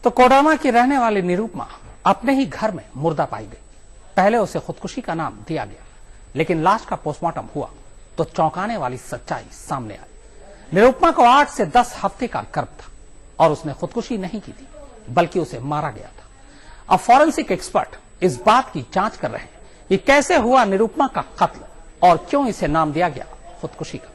तो कोडरमा की रहने वाली निरुपमा अपने ही घर में मुर्दा पाई गई। पहले उसे खुदकुशी का नाम दिया गया, लेकिन लाश का पोस्टमार्टम हुआ तो चौंकाने वाली सच्चाई सामने आई। निरुपमा को 8 से 10 हफ्ते का गर्भ था और उसने खुदकुशी नहीं की थी, बल्कि उसे मारा गया था। अब फॉरेंसिक एक्सपर्ट इस बात की जांच कर रहे हैं कि कैसे हुआ निरुपमा का कत्ल और क्यों इसे नाम दिया गया खुदकुशी का।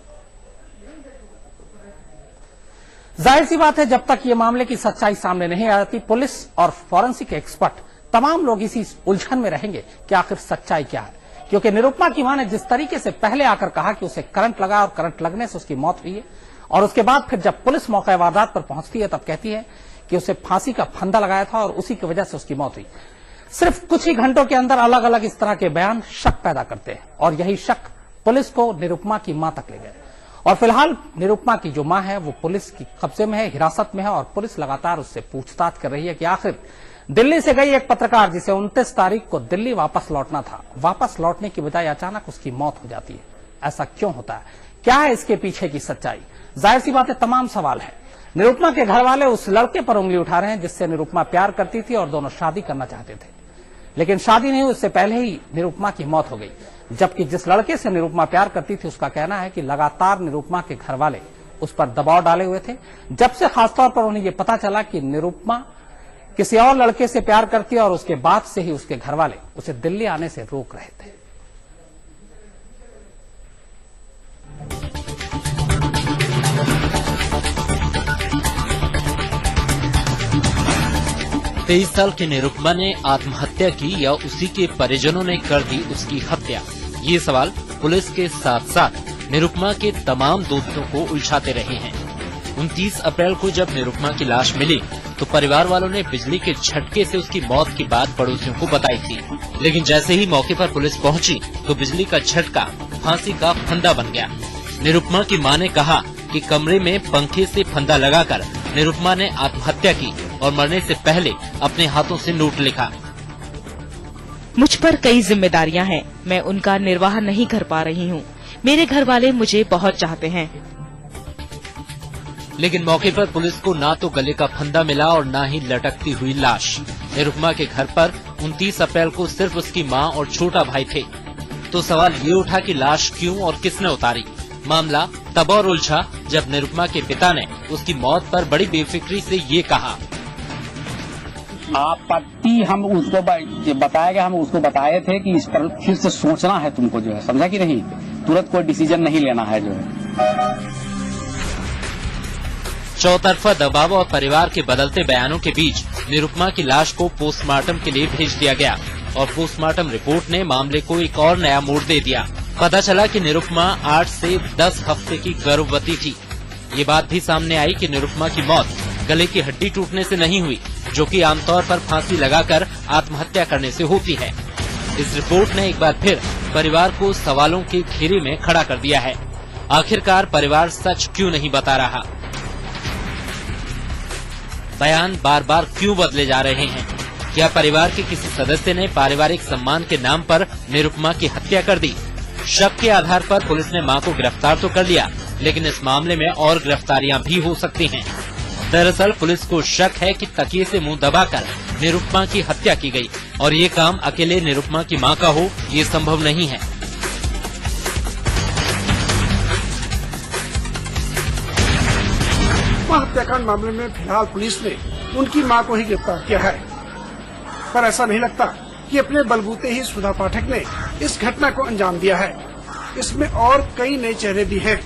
जाहिर सी बात है, जब तक ये मामले की सच्चाई सामने नहीं आती, पुलिस और फॉरेंसिक एक्सपर्ट तमाम लोग इसी उलझन में रहेंगे कि आखिर सच्चाई क्या है। क्योंकि निरुपमा की मां ने जिस तरीके से पहले आकर कहा कि उसे करंट लगा और करंट लगने से उसकी मौत हुई है, और उसके बाद फिर जब पुलिस मौके वारदात पर पहुंचती है तब कहती है कि उसे फांसी का फंदा लगाया था और उसी की वजह से उसकी मौत हुई। सिर्फ कुछ ही घंटों के अंदर अलग अलग इस तरह के बयान शक पैदा करते हैं और यही शक पुलिस को निरुपमा की मां तक ले गए। और फिलहाल निरुपमा की जो मां है वो पुलिस की कब्जे में है, हिरासत में है, और पुलिस लगातार उससे पूछताछ कर रही है कि आखिर दिल्ली से गई एक पत्रकार जिसे 29 तारीख को दिल्ली वापस लौटना था, वापस लौटने की बजाय अचानक उसकी मौत हो जाती है। ऐसा क्यों होता है? क्या है इसके पीछे की सच्चाई? जाहिर सी बात है, तमाम सवाल है। निरुपमा के घर वाले उस लड़के पर उंगली उठा रहे हैं जिससे निरुपमा प्यार करती थी और दोनों शादी करना चाहते थे, लेकिन शादी नहीं हुई, उससे पहले ही निरुपमा की मौत हो गई। जबकि जिस लड़के से निरुपमा प्यार करती थी उसका कहना है कि लगातार निरुपमा के घर वाले उस पर दबाव डाले हुए थे। जब से खासतौर पर उन्हें यह पता चला कि निरुपमा किसी और लड़के से प्यार करती है, और उसके बाद से ही उसके घर वाले उसे दिल्ली आने से रोक रहे थे। 23 साल की निरुपमा ने आत्महत्या की या उसी के परिजनों ने कर दी उसकी हत्या? ये सवाल पुलिस के साथ साथ निरुपमा के तमाम दोस्तों को उलझाते रहे हैं। 29 अप्रैल को जब निरुपमा की लाश मिली तो परिवार वालों ने बिजली के झटके से उसकी मौत की बात पड़ोसियों को बताई थी, लेकिन जैसे ही मौके पर पुलिस पहुंची तो बिजली का झटका फांसी का फंदा बन गया। निरुपमा की मां ने कहा कि कमरे में पंखे से फंदा लगाकर निरुपमा ने आत्महत्या की और मरने से पहले अपने हाथों से नोट लिखा। मुझ पर कई जिम्मेदारियां हैं, मैं उनका निर्वाह नहीं कर पा रही हूं। मेरे घर वाले मुझे बहुत चाहते हैं। लेकिन मौके पर पुलिस को ना तो गले का फंदा मिला और ना ही लटकती हुई लाश। निरुपमा के घर पर 29 अप्रैल को सिर्फ उसकी मां और छोटा भाई थे। तो सवाल ये उठा कि लाश क्यों और किसने उतारी। मामला तब और उलझा जब निरुपमा के पिता ने उसकी मौत पर बड़ी बेफिक्री से ये कहा। आपत्ति हम उसको बताया गया, हम उसको बताए थे कि इस पर फिर से सोचना है तुमको, जो है समझा कि नहीं, तुरंत कोई डिसीजन नहीं लेना है जो है। चौतरफा दबाव और परिवार के बदलते बयानों के बीच निरुपमा की लाश को पोस्टमार्टम के लिए भेज दिया गया और पोस्टमार्टम रिपोर्ट ने मामले को एक और नया मोड़ दे दिया। पता चला कि निरुपमा 8 से 10 हफ्ते की गर्भवती थी। ये बात भी सामने आई कि निरुपमा की मौत गले की हड्डी टूटने से नहीं हुई, जो कि आमतौर पर फांसी लगाकर आत्महत्या करने से होती है। इस रिपोर्ट ने एक बार फिर परिवार को सवालों के घेरे में खड़ा कर दिया है। आखिरकार परिवार सच क्यों नहीं बता रहा? बयान बार बार क्यों बदले जा रहे हैं? क्या परिवार के किसी सदस्य ने पारिवारिक सम्मान के नाम पर निरुपमा की हत्या कर दी? शक के आधार पर पुलिस ने मां को गिरफ्तार तो कर लिया, लेकिन इस मामले में और गिरफ्तारियां भी हो सकती हैं। दरअसल पुलिस को शक है कि तकिए से मुंह दबाकर निरुपमा की हत्या की गई और ये काम अकेले निरुपमा की मां का हो, ये संभव नहीं है। हत्याकांड मामले में फिलहाल पुलिस ने उनकी मां को ही गिरफ्तार किया है, पर ऐसा नहीं लगता कि अपने बलबूते ही सुधा पाठक ने इस घटना को अंजाम दिया है। इसमें और कई नए चेहरे भी हैं,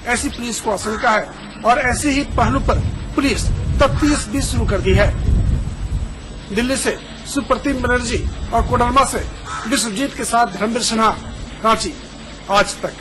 ऐसी पुलिस को आशंका है और ऐसे ही पहलू पर पुलिस तफ्तीश भी शुरू कर दी है। दिल्ली से सुप्रतिम बनर्जी और कोडरमा से विश्वजीत के साथ धर्मवीर सिन्हा, रांची, आज तक।